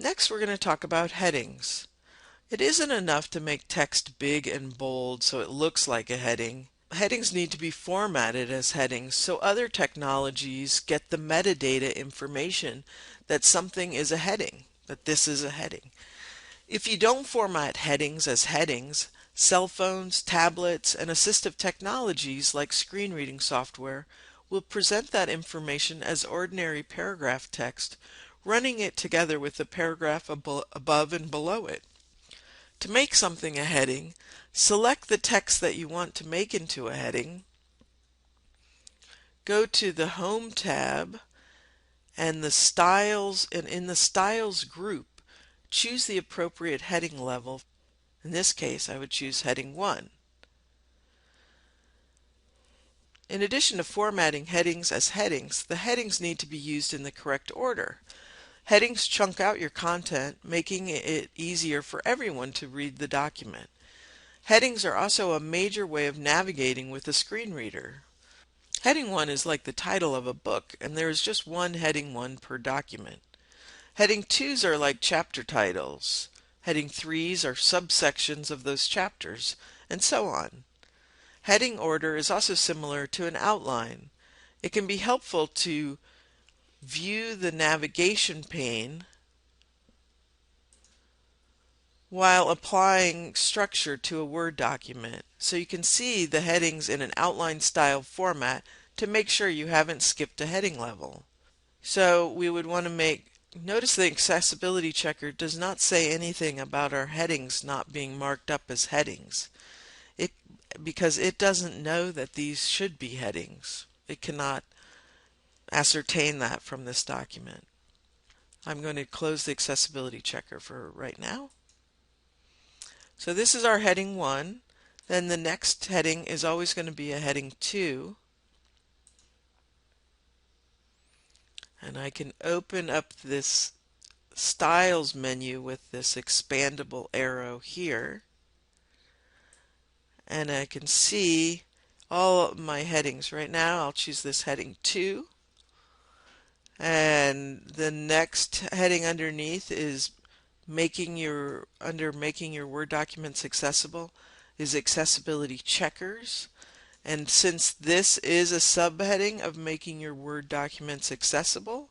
Next, we're going to talk about headings. It isn't enough to make text big and bold so it looks like a heading. Headings need to be formatted as headings so other technologies get the metadata information that something is a heading, that this is a heading. If you don't format headings as headings, cell phones, tablets, and assistive technologies like screen reading software will present that information as ordinary paragraph text, running it together with the paragraph above and below it. To make something a heading, select the text that you want to make into a heading, go to the Home tab, and in the Styles group, choose the appropriate heading level. In this case, I would choose heading 1. In addition to formatting headings as headings, the headings need to be used in the correct order. Headings chunk out your content, making it easier for everyone to read the document. Headings are also a major way of navigating with a screen reader. Heading 1 is like the title of a book, and there is just one heading 1 per document. Heading 2s are like chapter titles. Heading 3s are subsections of those chapters, and so on. Heading order is also similar to an outline. It can be helpful to view the navigation pane while applying structure to a Word document, so you can see the headings in an outline style format to make sure you haven't skipped a heading level. So we would want to notice the accessibility checker does not say anything about our headings not being marked up as headings, because it doesn't know that these should be headings. It cannot ascertain that from this document. I'm going to close the accessibility checker for right now. So this is our heading 1. Then the next heading is always going to be a heading 2. And I can open up this Styles menu with this expandable arrow here. And I can see all of my headings. Right now I'll choose this heading 2. And the next heading underneath is making your Word documents accessible is accessibility checkers. And since this is a subheading of making your Word documents accessible,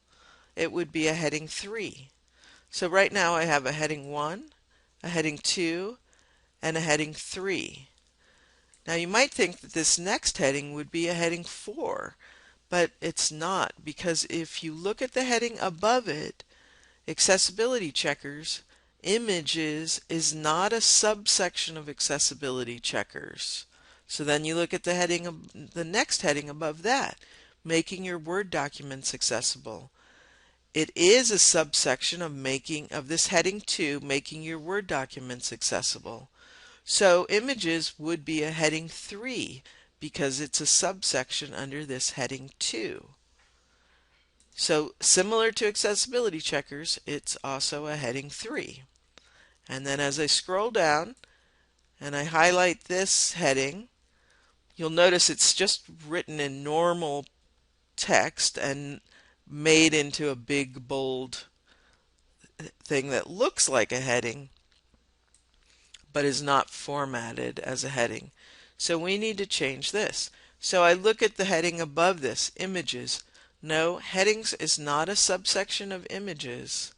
it would be a heading 3. So right now I have a heading 1, a heading 2, and a heading 3. Now you might think that this next heading would be a heading 4, but it's not, because if you look at the heading above it, accessibility checkers, images is not a subsection of accessibility checkers. So then you look at the next heading above that, making your Word documents accessible. It is a subsection of this heading 2, making your Word documents accessible. So images would be a heading 3 because it's a subsection under this heading 2. So similar to accessibility checkers, it's also a heading 3. And then as I scroll down and I highlight this heading, you'll notice it's just written in normal text and made into a big bold thing that looks like a heading but is not formatted as a heading. So we need to change this. So I look at the heading above this, images. No, headings is not a subsection of images.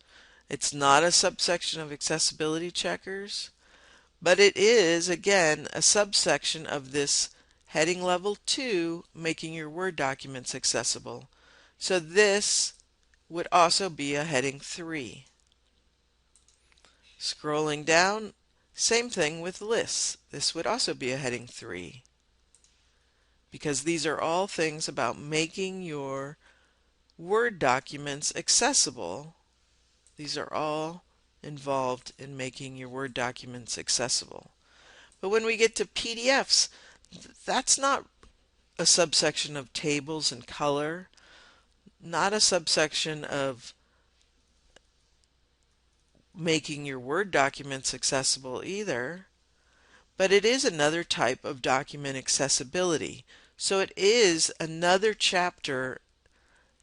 It's not a subsection of accessibility checkers, but it is, again, a subsection of this heading level 2, making your Word documents accessible. So this would also be a heading 3. Scrolling down, same thing with lists. This would also be a heading 3, because these are all things about making your Word documents accessible. These are all involved in making your Word documents accessible. But when we get to PDFs, that's not a subsection of tables and color, not a subsection of making your Word documents accessible either, but it is another type of document accessibility. So it is another chapter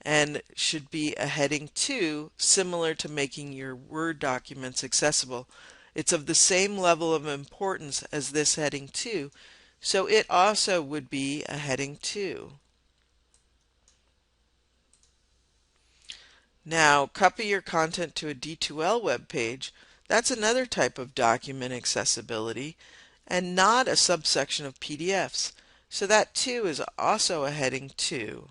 and should be a heading 2, similar to making your Word documents accessible. It's of the same level of importance as this heading 2, so it also would be a heading 2. Now, copy your content to a D2L web page. That's another type of document accessibility and not a subsection of PDFs. So that too is also a heading 2,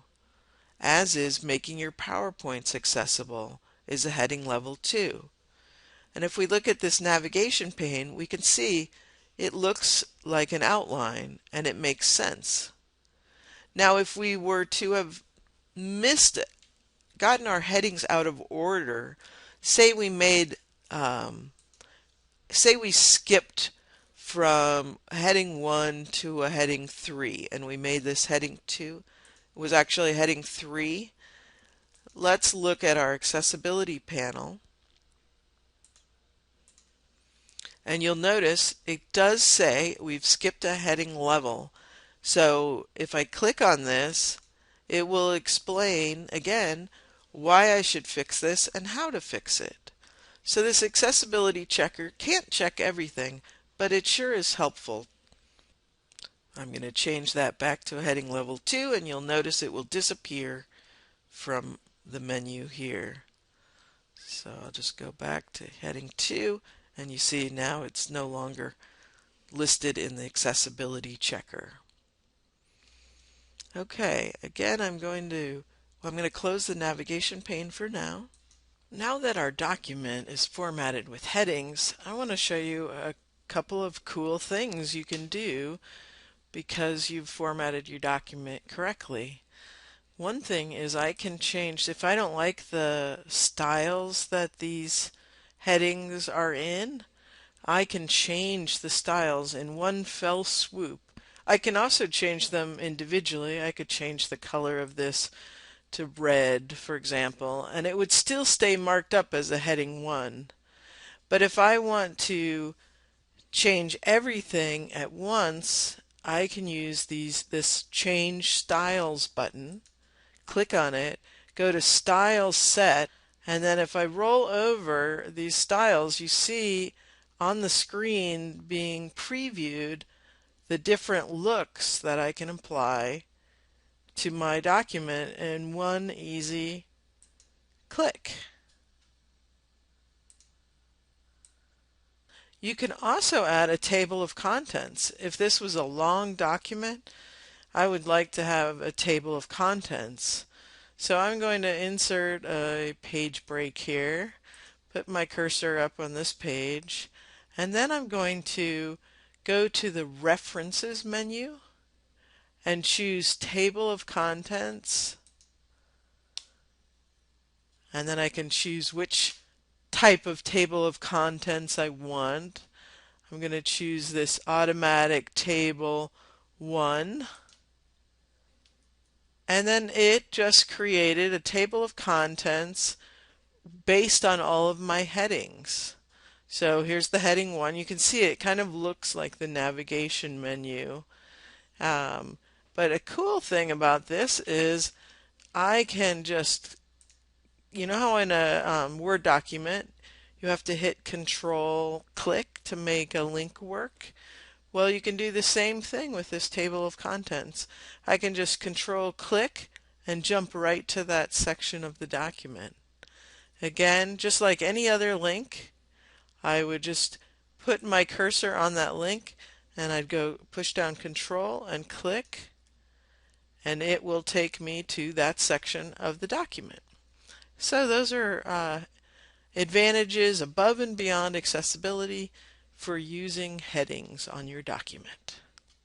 as is making your PowerPoints accessible is a heading level 2. And if we look at this navigation pane, we can see it looks like an outline and it makes sense. Now, if we were to have gotten our headings out of order, say we made, say we skipped from heading 1 to a heading 3 and we made this heading 2, it was actually heading 3. Let's look at our accessibility panel. And you'll notice it does say we've skipped a heading level. So if I click on this, it will explain again why I should fix this and how to fix it. So this accessibility checker can't check everything, but it sure is helpful. I'm going to change that back to a heading level 2, and you'll notice it will disappear from the menu here. So I'll just go back to heading 2, and you see now it's no longer listed in the accessibility checker. Okay, again I'm going to close the navigation pane for now. Now that our document is formatted with headings, I want to show you a couple of cool things you can do because you've formatted your document correctly. One thing is I can change, if I don't like the styles that these headings are in, I can change the styles in one fell swoop. I can also change them individually. I could change the color of this to red, for example, and it would still stay marked up as a heading 1. But if I want to change everything at once, I can use this Change Styles button, click on it, go to Style Set, and then if I roll over these styles, you see on the screen being previewed the different looks that I can apply to my document in one easy click. You can also add a table of contents. If this was a long document, I would like to have a table of contents. So I'm going to insert a page break here, put my cursor up on this page, and then I'm going to go to the References menu and choose Table of Contents, and then I can choose which type of table of contents I want. I'm going to choose this Automatic Table 1, and then it just created a table of contents based on all of my headings. So here's the heading 1. You can see it kind of looks like the navigation menu. But a cool thing about this is I can just, you know how in a Word document you have to hit Control click to make a link work? Well, you can do the same thing with this table of contents. I can just Control click and jump right to that section of the document. Again, just like any other link, I would just put my cursor on that link and I'd go push down Control and click, and it will take me to that section of the document. So those are advantages above and beyond accessibility for using headings on your document.